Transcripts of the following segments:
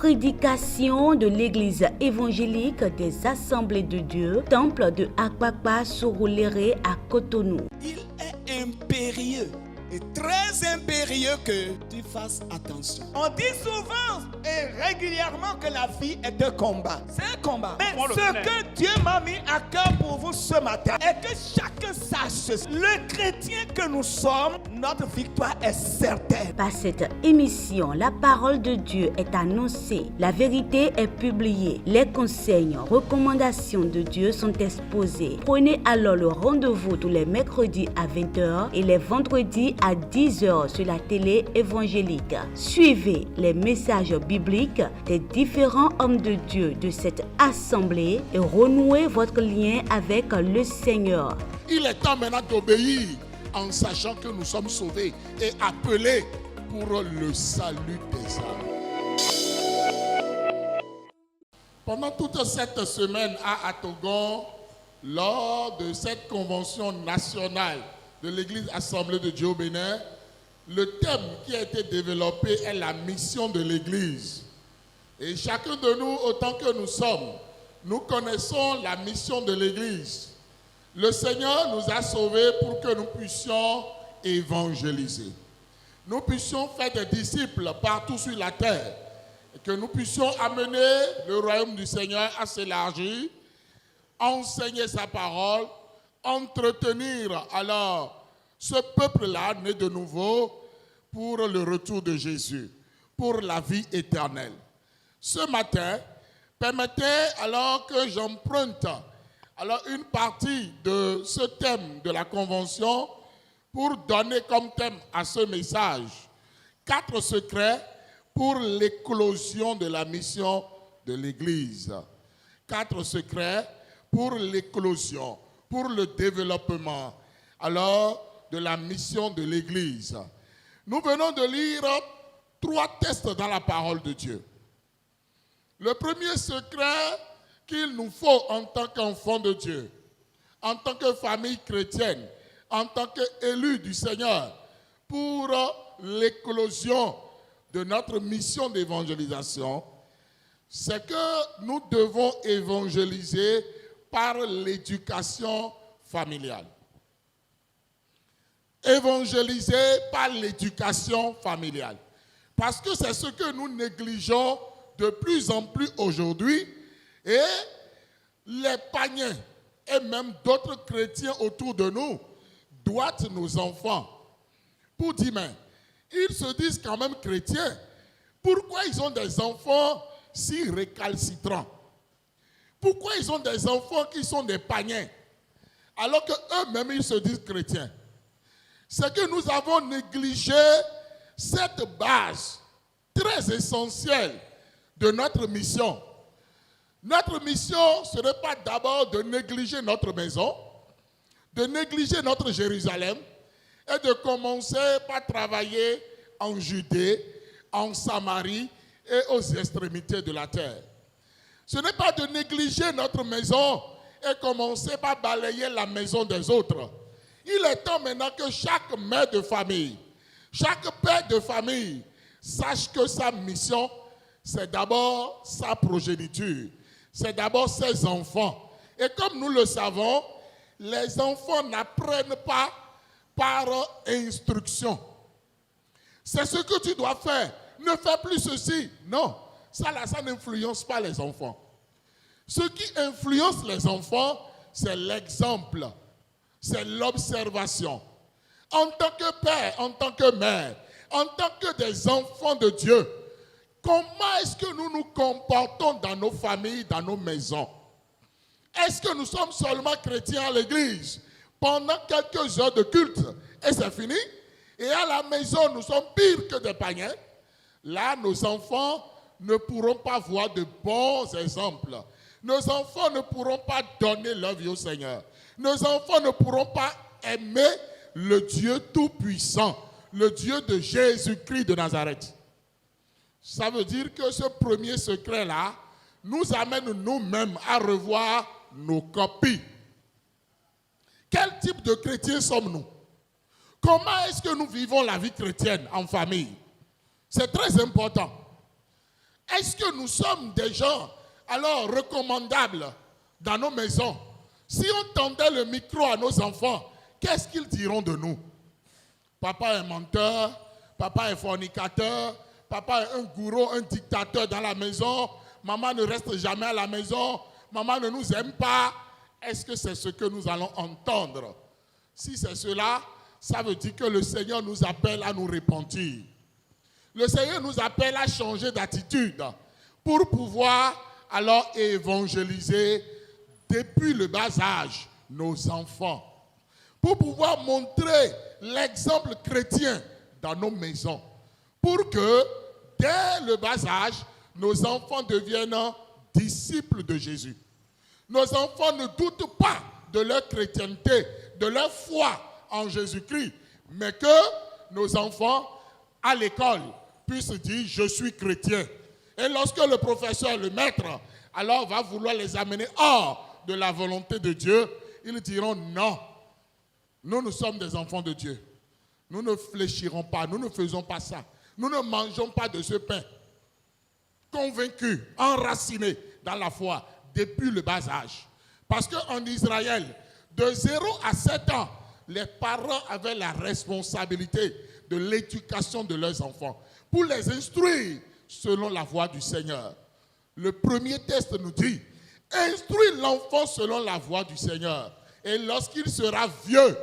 prédication de l'église évangélique des Assemblées de Dieu, temple de Akpakpa Surulere à Cotonou. Il est impérieux et très impérieux que tu fasses attention. On dit souvent et régulièrement que la vie est un combat. C'est un combat. Mais ce que Dieu m'a mis à cœur pour vous ce matin est que chacun sache, le chrétien que nous sommes, notre victoire est certaine. Par cette émission, la parole de Dieu est annoncée, la vérité est publiée, les conseils, recommandations de Dieu sont exposés. Prenez alors le rendez-vous tous les mercredis à 20h et les vendredis à 10h sur la télé évangélique. Suivez les messages bibliques des différents hommes de Dieu de cette assemblée et renouez votre lien avec le Seigneur. Il est temps maintenant d'obéir en sachant que nous sommes sauvés et appelés pour le salut des âmes. Pendant toute cette semaine à Atogon, lors de cette convention nationale de l'Église Assemblée de Dieu au Bénin, le thème qui a été développé est la mission de l'Église. Et chacun de nous, autant que nous sommes, nous connaissons la mission de l'Église. Le Seigneur nous a sauvés pour que nous puissions évangéliser. Nous puissions faire des disciples partout sur la terre. Et que nous puissions amener le royaume du Seigneur à s'élargir, enseigner sa parole, entretenir alors ce peuple-là né de nouveau pour le retour de Jésus, pour la vie éternelle. Ce matin, permettez alors que j'emprunte alors une partie de ce thème de la convention pour donner comme thème à ce message 4 secrets pour l'éclosion de la mission de l'Église. 4 secrets pour l'éclosion, pour le développement alors de la mission de l'Église. Nous venons de lire 3 textes dans la parole de Dieu. Le premier secret qu'il nous faut en tant qu'enfants de Dieu, en tant que famille chrétienne, en tant qu'élus du Seigneur, pour l'éclosion de notre mission d'évangélisation, c'est que nous devons évangéliser par l'éducation familiale. Évangéliser par l'éducation familiale. Parce que c'est ce que nous négligeons de plus en plus aujourd'hui. Et les païens et même d'autres chrétiens autour de nous doivent nos enfants. Pour dire, mais ils se disent quand même chrétiens. Pourquoi ils ont des enfants si récalcitrants? Pourquoi ils ont des enfants qui sont des païens alors qu'eux-mêmes ils se disent chrétiens? C'est que nous avons négligé cette base très essentielle de notre mission. Notre mission, ce n'est pas d'abord de négliger notre maison, de négliger notre Jérusalem et de commencer par travailler en Judée, en Samarie et aux extrémités de la terre. Ce n'est pas de négliger notre maison et commencer par balayer la maison des autres. Il est temps maintenant que chaque mère de famille, chaque père de famille sache que sa mission, c'est d'abord sa progéniture. C'est d'abord ses enfants. Et comme nous le savons, les enfants n'apprennent pas par instruction. C'est ce que tu dois faire. Ne fais plus ceci. Non, ça n'influence pas les enfants. Ce qui influence les enfants, c'est l'exemple, c'est l'observation. En tant que père, en tant que mère, en tant que des enfants de Dieu, comment est-ce que nous nous comportons dans nos familles, dans nos maisons? Est-ce que nous sommes seulement chrétiens à l'église pendant quelques heures de culte et c'est fini? Et à la maison, nous sommes pires que des païens? Là, nos enfants ne pourront pas voir de bons exemples. Nos enfants ne pourront pas donner leur vie au Seigneur. Nos enfants ne pourront pas aimer le Dieu Tout-Puissant, le Dieu de Jésus-Christ de Nazareth. Ça veut dire que ce premier secret-là nous amène nous-mêmes à revoir nos copies. Quel type de chrétiens sommes-nous? Comment est-ce que nous vivons la vie chrétienne en famille? C'est très important. Est-ce que nous sommes des gens alors recommandables dans nos maisons? Si on tendait le micro à nos enfants, qu'est-ce qu'ils diront de nous? Papa est menteur, papa est fornicateur, papa est un gourou, un dictateur dans la maison, maman ne reste jamais à la maison, maman ne nous aime pas. Est-ce que c'est ce que nous allons entendre? Si c'est cela, ça veut dire que le Seigneur nous appelle à nous repentir. Le Seigneur nous appelle à changer d'attitude pour pouvoir alors évangéliser depuis le bas âge nos enfants. Pour pouvoir montrer l'exemple chrétien dans nos maisons. Pour que dès le bas âge, nos enfants deviennent disciples de Jésus. Nos enfants ne doutent pas de leur chrétienté, de leur foi en Jésus-Christ, mais que nos enfants, à l'école, puissent dire « je suis chrétien ». Et lorsque le professeur, le maître, alors va vouloir les amener hors de la volonté de Dieu, ils diront « non, nous sommes des enfants de Dieu. Nous ne fléchirons pas, nous ne faisons pas ça. Nous ne mangeons pas de ce pain. » Convaincus, enracinés dans la foi depuis le bas âge. Parce qu'en Israël, de 0 à 7 ans, les parents avaient la responsabilité de l'éducation de leurs enfants pour les instruire selon la voie du Seigneur. Le premier texte nous dit, instruis l'enfant selon la voie du Seigneur. Et lorsqu'il sera vieux,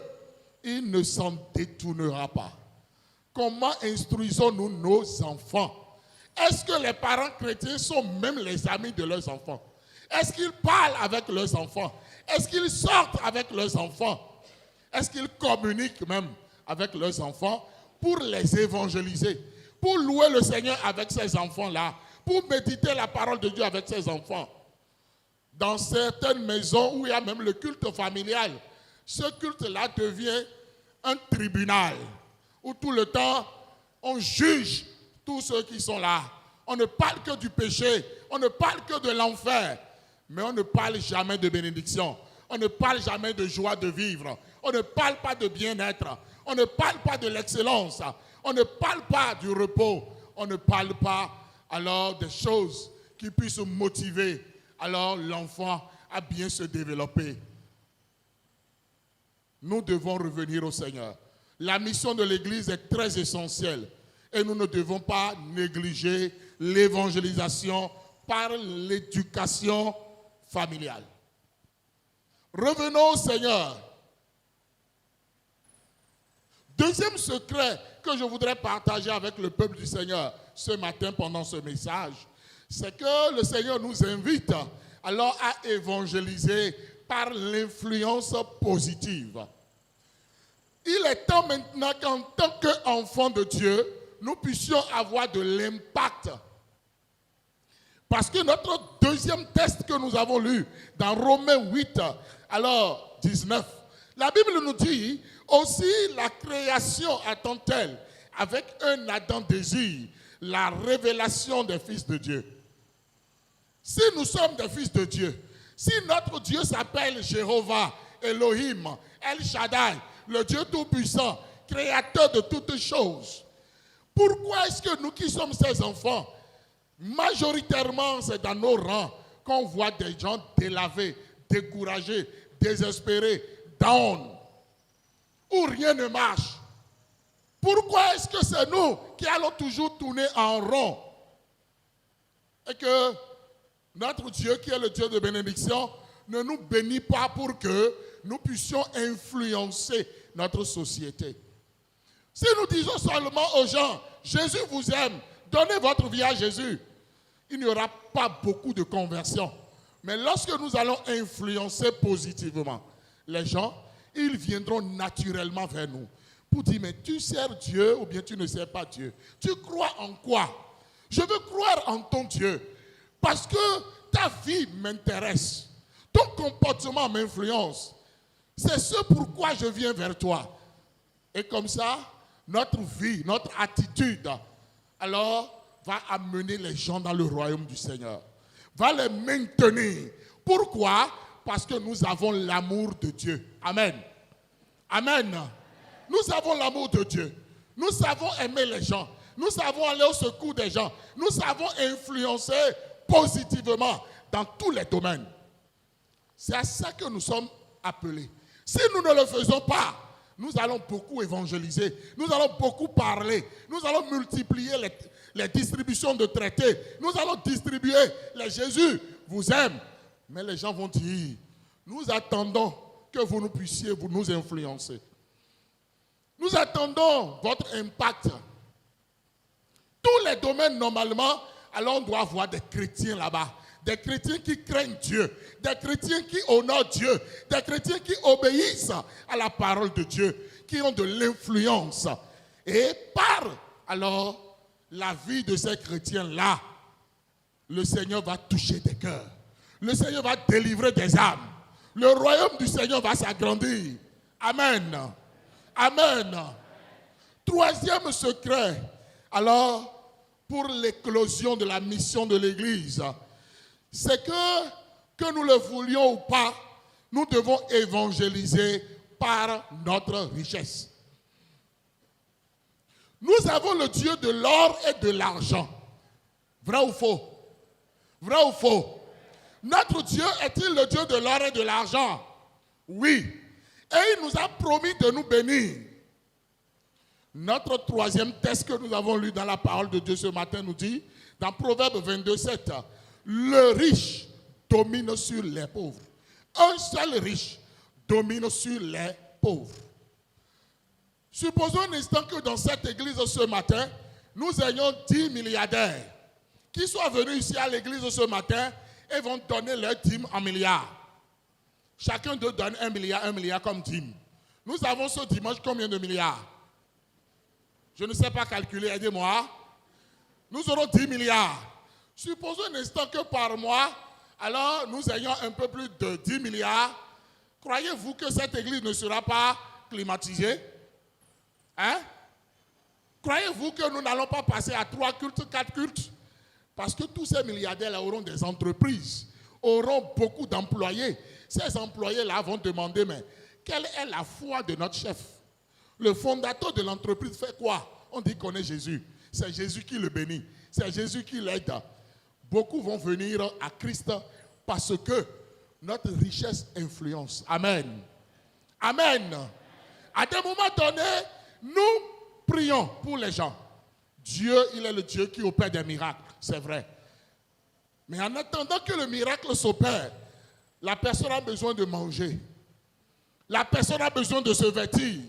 il ne s'en détournera pas. Comment instruisons-nous nos enfants? Est-ce que les parents chrétiens sont même les amis de leurs enfants? Est-ce qu'ils parlent avec leurs enfants? Est-ce qu'ils sortent avec leurs enfants? Est-ce qu'ils communiquent même avec leurs enfants pour les évangéliser, pour louer le Seigneur avec ces enfants-là, pour méditer la parole de Dieu avec ces enfants? Dans certaines maisons où il y a même le culte familial, ce culte-là devient un tribunal où tout le temps on juge tous ceux qui sont là. On ne parle que du péché, on ne parle que de l'enfer, mais on ne parle jamais de bénédiction. On ne parle jamais de joie de vivre. On ne parle pas de bien-être. On ne parle pas de l'excellence. On ne parle pas du repos. On ne parle pas alors des choses qui puissent motiver alors l'enfant à bien se développer. Nous devons revenir au Seigneur. La mission de l'Église est très essentielle et nous ne devons pas négliger l'évangélisation par l'éducation familiale. Revenons au Seigneur. Deuxième secret que je voudrais partager avec le peuple du Seigneur ce matin pendant ce message, c'est que le Seigneur nous invite alors à évangéliser par l'influence positive. Il est temps maintenant qu'en tant qu'enfants de Dieu, nous puissions avoir de l'impact. Parce que notre deuxième texte que nous avons lu dans Romains 8, alors 19, la Bible nous dit aussi la création attend-elle avec un ardent désir la révélation des fils de Dieu. Si nous sommes des fils de Dieu, si notre Dieu s'appelle Jéhovah, Elohim, El Shaddai, le Dieu Tout-Puissant, créateur de toutes choses, pourquoi est-ce que nous qui sommes ses enfants, majoritairement c'est dans nos rangs qu'on voit des gens délavés, découragés, désespérés, down, où rien ne marche? Pourquoi est-ce que c'est nous qui allons toujours tourner en rond? Et que notre Dieu, qui est le Dieu de bénédiction, ne nous bénit pas pour que nous puissions influencer notre société. Si nous disons seulement aux gens, Jésus vous aime, donnez votre vie à Jésus, il n'y aura pas beaucoup de conversion. Mais lorsque nous allons influencer positivement les gens, ils viendront naturellement vers nous pour dire, mais tu sers Dieu ou bien tu ne sers pas Dieu? Tu crois en quoi? Je veux croire en ton Dieu parce que ta vie m'intéresse. Ton comportement m'influence. C'est ce pourquoi je viens vers toi. Et comme ça, notre vie, notre attitude, alors, va amener les gens dans le royaume du Seigneur. Va les maintenir. Pourquoi? Parce que nous avons l'amour de Dieu. Amen. Amen. Nous avons l'amour de Dieu. Nous savons aimer les gens. Nous savons aller au secours des gens. Nous savons influencer positivement dans tous les domaines. C'est à ça que nous sommes appelés. Si nous ne le faisons pas, nous allons beaucoup évangéliser, nous allons beaucoup parler, nous allons multiplier les distributions de traités, nous allons distribuer les Jésus vous aime. Mais les gens vont dire, nous attendons que vous nous puissiez vous nous influencer. Nous attendons votre impact. Tous les domaines, normalement, alors on doit avoir des chrétiens là-bas. Des chrétiens qui craignent Dieu, des chrétiens qui honorent Dieu, des chrétiens qui obéissent à la parole de Dieu, qui ont de l'influence. Et par alors la vie de ces chrétiens-là, le Seigneur va toucher des cœurs. Le Seigneur va délivrer des âmes. Le royaume du Seigneur va s'agrandir. Amen. Amen. Troisième secret, alors, pour l'éclosion de la mission de l'Église, c'est que nous le voulions ou pas, nous devons évangéliser par notre richesse. Nous avons le Dieu de l'or et de l'argent. Vrai ou faux? Vrai ou faux? Notre Dieu est-il le Dieu de l'or et de l'argent? Oui. Et il nous a promis de nous bénir. Notre troisième texte que nous avons lu dans la parole de Dieu ce matin nous dit, dans Proverbe 22, 7, le riche domine sur les pauvres. Un seul riche domine sur les pauvres. Supposons un instant que dans cette église ce matin, nous ayons 10 milliardaires qui soient venus ici à l'église ce matin et vont donner leur dîme en milliards. Chacun d'eux donne 1 milliard comme dîme. Nous avons ce dimanche combien de milliards? Je ne sais pas calculer, aidez-moi. Nous aurons 10 milliards. Supposons un instant que par mois, alors nous ayons un peu plus de 10 milliards. Croyez-vous que cette église ne sera pas climatisée? Hein? Croyez-vous que nous n'allons pas passer à 3 cultes, 4 cultes? Parce que tous ces milliardaires-là auront des entreprises, auront beaucoup d'employés. Ces employés-là vont demander, mais quelle est la foi de notre chef? Le fondateur de l'entreprise fait quoi? On dit qu'on est Jésus. C'est Jésus qui le bénit. C'est Jésus qui l'aide. Beaucoup vont venir à Christ parce que notre richesse influence. Amen. Amen. À des moments donnés, nous prions pour les gens. Dieu, il est le Dieu qui opère des miracles, c'est vrai. Mais en attendant que le miracle s'opère, la personne a besoin de manger. La personne a besoin de se vêtir.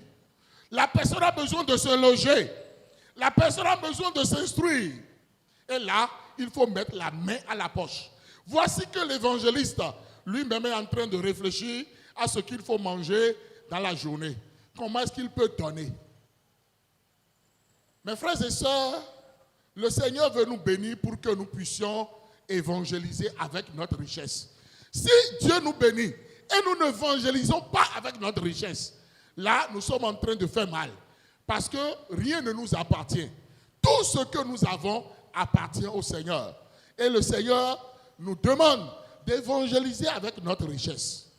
La personne a besoin de se loger. La personne a besoin de s'instruire. Et là, il faut mettre la main à la poche. Voici que l'évangéliste lui-même est en train de réfléchir à ce qu'il faut manger dans la journée. Comment est-ce qu'il peut donner? Mes frères et sœurs, le Seigneur veut nous bénir pour que nous puissions évangéliser avec notre richesse. Si Dieu nous bénit et nous n'évangélisons pas avec notre richesse, là, nous sommes en train de faire mal. Parce que rien ne nous appartient. Tout ce que nous avons appartient au Seigneur. Et le Seigneur nous demande d'évangéliser avec notre richesse.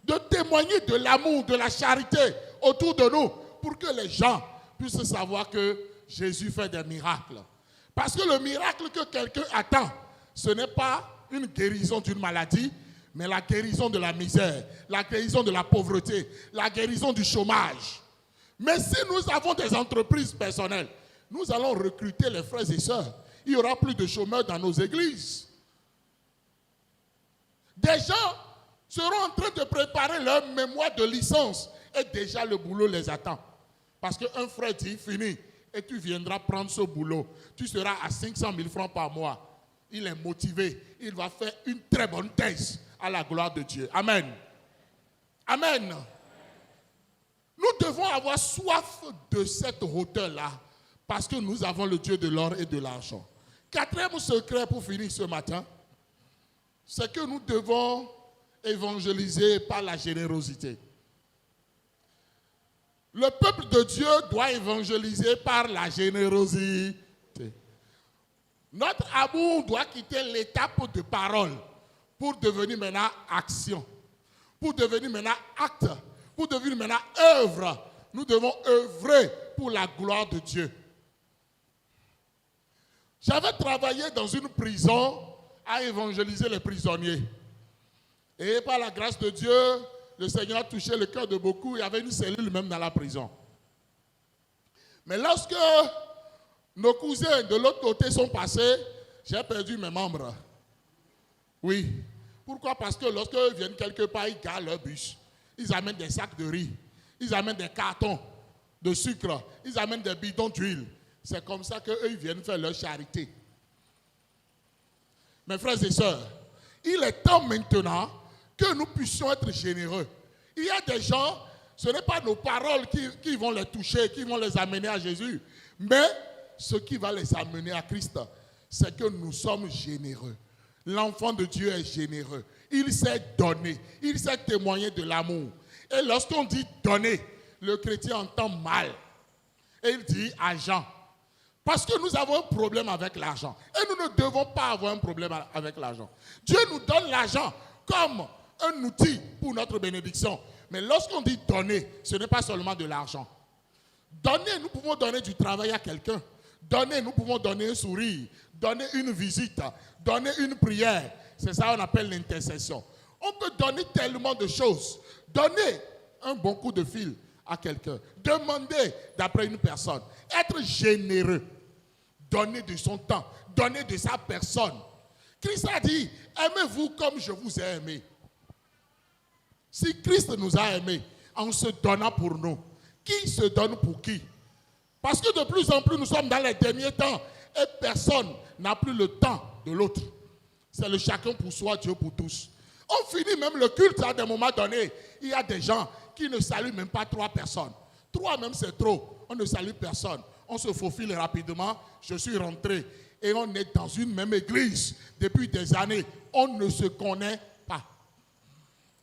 De témoigner de l'amour, de la charité autour de nous pour que les gens puissent savoir que Jésus fait des miracles. Parce que le miracle que quelqu'un attend, ce n'est pas une guérison d'une maladie, mais la guérison de la misère, la guérison de la pauvreté, la guérison du chômage. Mais si nous avons des entreprises personnelles, nous allons recruter les frères et sœurs. Il n'y aura plus de chômeurs dans nos églises. Des gens seront en train de préparer leur mémoire de licence et déjà le boulot les attend. Parce qu'un frère dit, fini, et tu viendras prendre ce boulot. Tu seras à 500 000 francs par mois. Il est motivé. Il va faire une très bonne thèse à la gloire de Dieu. Amen. Amen. Nous devons avoir soif de cette hauteur-là parce que nous avons le Dieu de l'or et de l'argent. Quatrième secret pour finir ce matin, c'est que nous devons évangéliser par la générosité. Le peuple de Dieu doit évangéliser par la générosité. Notre amour doit quitter l'étape de parole pour devenir maintenant action, pour devenir maintenant acte, pour devenir maintenant œuvre. Nous devons œuvrer pour la gloire de Dieu. J'avais travaillé dans une prison à évangéliser les prisonniers. Et par la grâce de Dieu, le Seigneur a touché le cœur de beaucoup. Il y avait une cellule même dans la prison. Mais lorsque nos cousins de l'autre côté sont passés, j'ai perdu mes membres. Oui. Pourquoi? Parce que lorsqu'ils viennent quelque part, ils garent leur bus. Ils amènent des sacs de riz. Ils amènent des cartons de sucre. Ils amènent des bidons d'huile. C'est comme ça qu'eux, ils viennent faire leur charité. Mes frères et sœurs, il est temps maintenant que nous puissions être généreux. Il y a des gens, ce n'est pas nos paroles qui vont les toucher, qui vont les amener à Jésus, mais ce qui va les amener à Christ, c'est que nous sommes généreux. L'enfant de Dieu est généreux. Il sait donner, il sait témoigner de l'amour. Et lorsqu'on dit donner, le chrétien entend mal. Et il dit argent. Parce que nous avons un problème avec l'argent. Et nous ne devons pas avoir un problème avec l'argent. Dieu nous donne l'argent comme un outil pour notre bénédiction. Mais lorsqu'on dit donner, ce n'est pas seulement de l'argent. Donner, nous pouvons donner du travail à quelqu'un. Donner, nous pouvons donner un sourire, donner une visite, donner une prière. C'est ça qu'on appelle l'intercession. On peut donner tellement de choses. Donner un bon coup de fil à quelqu'un. Demander d'après une personne. Être généreux. Donner de son temps. Donner de sa personne. Christ a dit, aimez-vous comme je vous ai aimé. Si Christ nous a aimés en se donnant pour nous, qui se donne pour qui? Parce que de plus en plus, nous sommes dans les derniers temps et personne n'a plus le temps de l'autre. C'est le chacun pour soi, Dieu pour tous. On finit même le culte à des moments donnés. Il y a des gens qui ne saluent même pas 3 personnes. 3 même c'est trop. On ne salue personne. On se faufile rapidement. Je suis rentré et on est dans une même église depuis des années. On ne se connaît pas.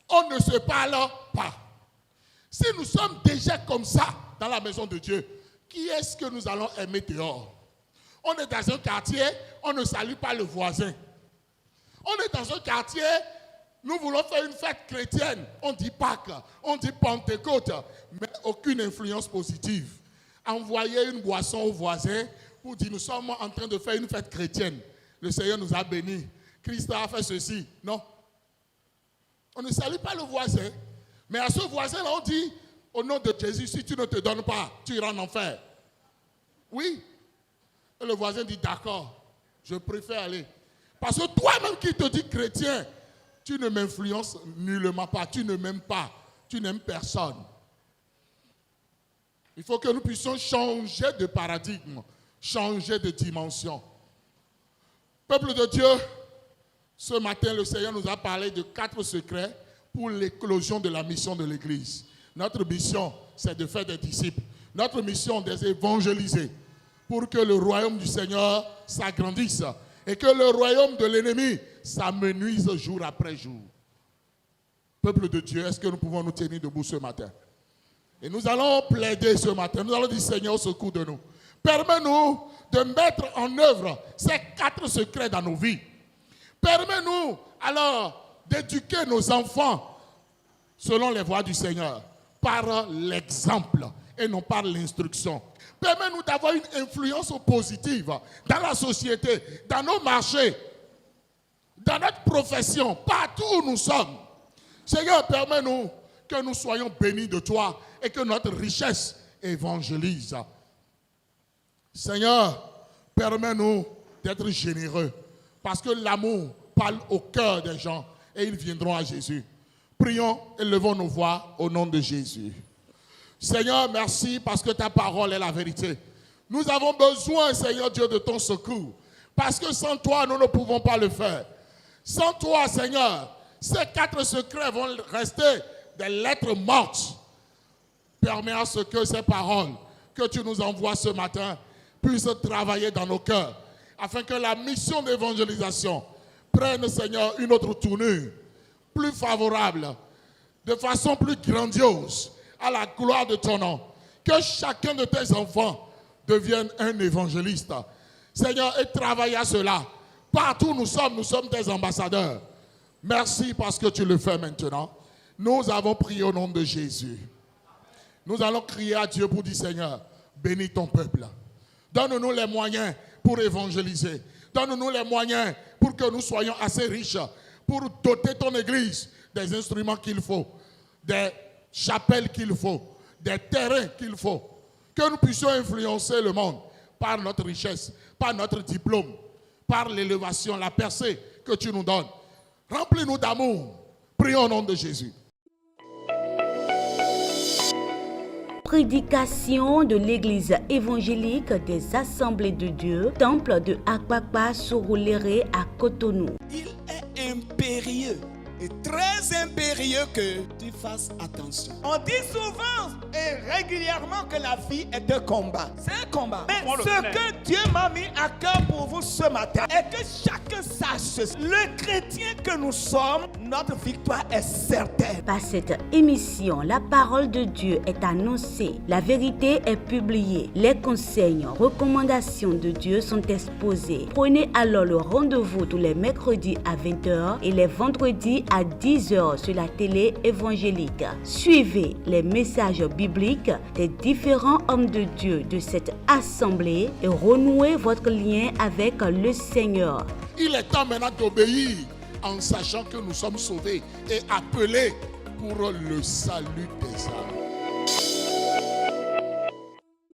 On ne se parle pas. Si nous sommes déjà comme ça dans la maison de Dieu, qui est-ce que nous allons aimer dehors? On est dans un quartier, on ne salue pas le voisin. On est dans un quartier, nous voulons faire une fête chrétienne. On dit Pâques, on dit Pentecôte, mais aucune influence positive. Envoyer une boisson au voisin pour dire nous sommes en train de faire une fête chrétienne. Le Seigneur nous a bénis. Christ a fait ceci. Non. On ne salue pas le voisin. Mais à ce voisin-là, on dit, au nom de Jésus, si tu ne te donnes pas, tu iras en enfer. Oui. Et le voisin dit, d'accord, je préfère aller. Parce que toi-même qui te dis chrétien, tu ne m'influences nullement pas, tu ne m'aimes pas, tu n'aimes personne. Il faut que nous puissions changer de paradigme, changer de dimension. Peuple de Dieu, ce matin, le Seigneur nous a parlé de 4 secrets pour l'éclosion de la mission de l'Église. Notre mission, c'est de faire des disciples. Notre mission, c'est d'évangéliser pour que le royaume du Seigneur s'agrandisse et que le royaume de l'ennemi s'amenuise jour après jour. Peuple de Dieu, est-ce que nous pouvons nous tenir debout ce matin? Et nous allons plaider ce matin. Nous allons dire, Seigneur, au secours de nous. Permets-nous de mettre en œuvre ces 4 secrets dans nos vies. Permets-nous alors d'éduquer nos enfants selon les voies du Seigneur, par l'exemple et non par l'instruction. Permets-nous d'avoir une influence positive dans la société, dans nos marchés, dans notre profession, partout où nous sommes. Seigneur, permets-nous que nous soyons bénis de toi et que notre richesse évangélise. Seigneur, permets-nous d'être généreux parce que l'amour parle au cœur des gens et ils viendront à Jésus. Prions et levons nos voix au nom de Jésus. Seigneur, merci parce que ta parole est la vérité. Nous avons besoin, Seigneur Dieu, de ton secours. Parce que sans toi, nous ne pouvons pas le faire. Sans toi, Seigneur, ces 4 secrets vont rester des lettres mortes. Permets à ce que ces paroles que tu nous envoies ce matin puissent travailler dans nos cœurs. Afin que la mission d'évangélisation prenne, Seigneur, une autre tournure, plus favorable, de façon plus grandiose, à la gloire de ton nom. Que chacun de tes enfants devienne un évangéliste. Seigneur, et travaille à cela. Partout où nous sommes tes ambassadeurs. Merci parce que tu le fais maintenant. Nous avons prié au nom de Jésus. Nous allons crier à Dieu pour dire, Seigneur, bénis ton peuple. Donne-nous les moyens pour évangéliser. Donne-nous les moyens pour que nous soyons assez riches pour doter ton église des instruments qu'il faut, des chapelles qu'il faut, des terrains qu'il faut. Que nous puissions influencer le monde par notre richesse, par notre diplôme, par l'élévation, la percée que tu nous donnes. Remplis-nous d'amour. Prions au nom de Jésus. Prédication de l'église évangélique des Assemblées de Dieu, temple de Akpakpa Surulere à Cotonou. Il est impérieux et très impérieux que tu fasses attention. On dit souvent et régulièrement que la vie est un combat. C'est un combat. Mais ce que Dieu m'a mis à cœur pour vous ce matin est que chacun sache, le chrétien que nous sommes, notre victoire est certaine. Par cette émission, la parole de Dieu est annoncée, la vérité est publiée, les conseils, recommandations de Dieu sont exposés. Prenez alors le rendez-vous tous les mercredis à 20h et les vendredis à 10h sur la télé évangélique. Suivez les messages bibliques des différents hommes de Dieu de cette assemblée et renouez votre lien avec le Seigneur. Il est temps maintenant d'obéir en sachant que nous sommes sauvés et appelés pour le salut des âmes.